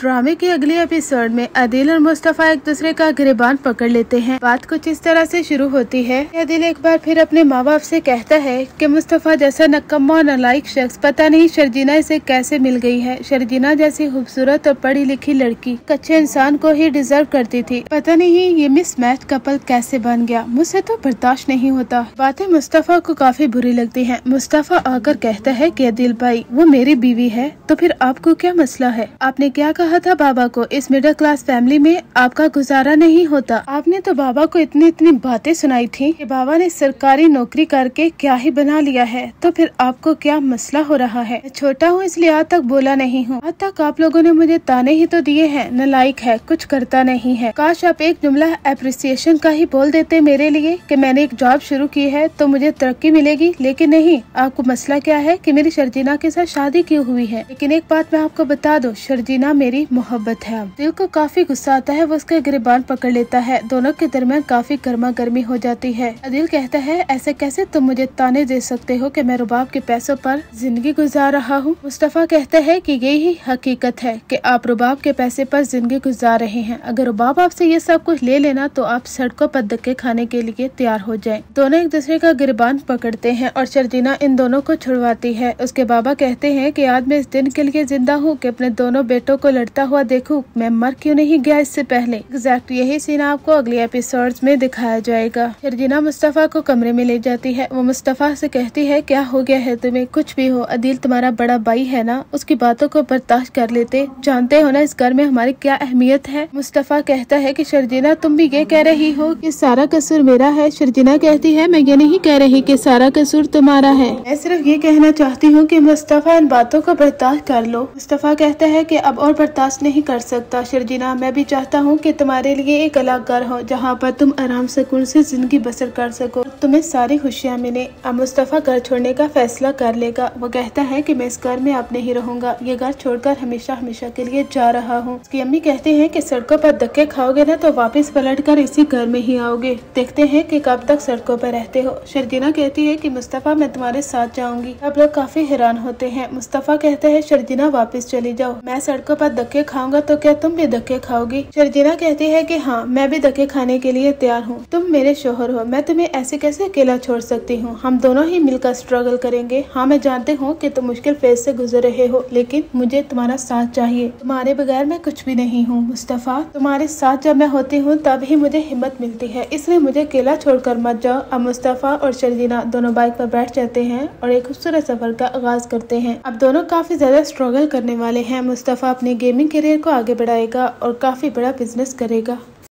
ड्रामे के अगले एपिसोड में अदिल और मुस्तफा एक दूसरे का गिरबान पकड़ लेते हैं। बात कुछ इस तरह से शुरू होती है। अदिल एक बार फिर अपने माँ बाप से कहता है कि मुस्तफा जैसा नकम्मा और नालायक शख्स पता नहीं शर्जीना इसे कैसे मिल गई है। शर्जीना जैसी खूबसूरत और पढ़ी लिखी लड़की कच्चे इंसान को ही डिजर्व करती थी। पता नहीं ये मिसमैच कपल कैसे बन गया, मुझसे तो बर्दाश्त नहीं होता। बातें मुस्तफा को काफी बुरी लगती है। मुस्तफा आकर कहता है कि अदिल भाई वो मेरी बीवी है, तो फिर आपको क्या मसला है? आपने क्या कहा था बाबा को, इस मिडिल क्लास फैमिली में आपका गुजारा नहीं होता। आपने तो बाबा को इतनी इतनी बातें सुनाई थी कि बाबा ने सरकारी नौकरी करके क्या ही बना लिया है, तो फिर आपको क्या मसला हो रहा है? मैं छोटा हूँ इसलिए आज तक बोला नहीं हूँ। आज तक आप लोगों ने मुझे ताने ही तो दिए हैं, नालायक है, कुछ करता नहीं है। काश आप एक जुमला अप्रिसिएशन का ही बोल देते मेरे लिए कि मैंने एक जॉब शुरू की है तो मुझे तरक्की मिलेगी, लेकिन नहीं। आपको मसला क्या है कि मेरी शर्जीना के साथ शादी क्यों हुई है? लेकिन एक बात मैं आपको बता दूं, शर्जीना मेरी मोहब्बत है। दिल को काफी गुस्सा आता है, वो उसका गिरबान पकड़ लेता है। दोनों के दरमियान काफी गर्मा गर्मी हो जाती है। अदिल कहता है ऐसे कैसे तुम मुझे ताने दे सकते हो कि मैं रुबाब के पैसों पर जिंदगी गुजार रहा हूँ। मुस्तफा कहता है कि यही हकीकत है कि आप रुबाब के पैसे पर जिंदगी गुजार रहे हैं। अगर रुबाब आपसे ये सब कुछ ले लेना तो आप सड़कों पर धक्के खाने के लिए तैयार हो जाएं। दोनों एक दूसरे का गिरबान पकड़ते हैं और शर्जीना इन दोनों को छुड़वाती है। उसके बाबा कहते हैं कि आज मैं इस दिन के लिए जिंदा हूँ कि अपने दोनों बेटों को लड़ता हुआ देखूं। मैं मर क्यों नहीं गया इससे पहले। एग्जैक्ट यही सीन आपको अगले एपिसोड्स में दिखाया जाएगा। शर्जीना मुस्तफा को कमरे में ले जाती है। वो मुस्तफा से कहती है क्या हो गया है तुम्हें? कुछ भी हो, अदिल तुम्हारा बड़ा भाई है ना, उसकी बातों को बर्दाश्त कर लेते। जानते हो ना इस घर में हमारी क्या अहमियत है। मुस्तफा कहता है कि शर्जीना तुम भी ये कह रही हो कि सारा कसूर मेरा है? शर्जीना कहती है मैं ये नहीं कह रही कि सारा कसूर तुम्हारा है, मैं सिर्फ ये कहना चाहती हूँ कि मुस्तफा इन बातों को बर्दाश्त कर लो। मुस्तफा कहता है कि अब और बर्दाश्त नहीं कर सकता शर्जीना, मैं भी चाहता हूँ कि तुम्हारे लिए एक अलग घर हो जहाँ पर तुम आराम सुकून से जिंदगी बसर कर सको, तुम्हें सारी खुशियाँ मिले। अब मुस्तफा घर छोड़ने का फैसला कर लेगा। वो कहता है कि मैं इस घर में अब नहीं रहूंगा, ये घर छोड़कर हमेशा हमेशा के लिए जा रहा हूँ। उसकी अम्मी कहती है कि सड़कों पर धक्के खाओगे ना तो वापस पलट कर इसी घर में ही आओगे, देखते हैं कि कब तक सड़कों पर रहते हो। शर्जीना कहती है कि मुस्तफा मैं तुम्हारे साथ जाऊंगी। अब लोग काफी हैरान होते हैं। मुस्तफा कहता है शर्जीना वापस चली जाओ, मैं सड़कों पर धक्के खाऊंगा तो क्या तुम भी धक्के खाओगी? शर्जीना कहती है कि हाँ मैं भी धक्के खाने के लिए तैयार हूँ, तुम मेरे शोहर हो, मैं तुम्हें ऐसे कैसे अकेला छोड़ सकती हूँ? हम दोनों ही मिलकर स्ट्रगल करेंगे। हाँ मैं जानती हूँ कि तुम मुश्किल फेज से गुजर रहे हो, लेकिन मुझे तुम्हारा साथ चाहिए, तुम्हारे बगैर मैं कुछ भी नहीं हूँ। मुस्तफा तुम्हारे साथ जब मैं होती हूँ तब ही मुझे हिम्मत मिलती है, इसलिए मुझे अकेला छोड़कर मत जाओ। अब मुस्तफा और शर्जीना दोनों बाइक पर बैठ जाते हैं और एक खूबसूरत सफर का आगाज करते हैं। अब दोनों काफी ज्यादा स्ट्रगल करने वाले हैं। मुस्तफा अपने गेमिंग करियर को आगे बढ़ाएगा और काफी बड़ा बिजनेस करेगा।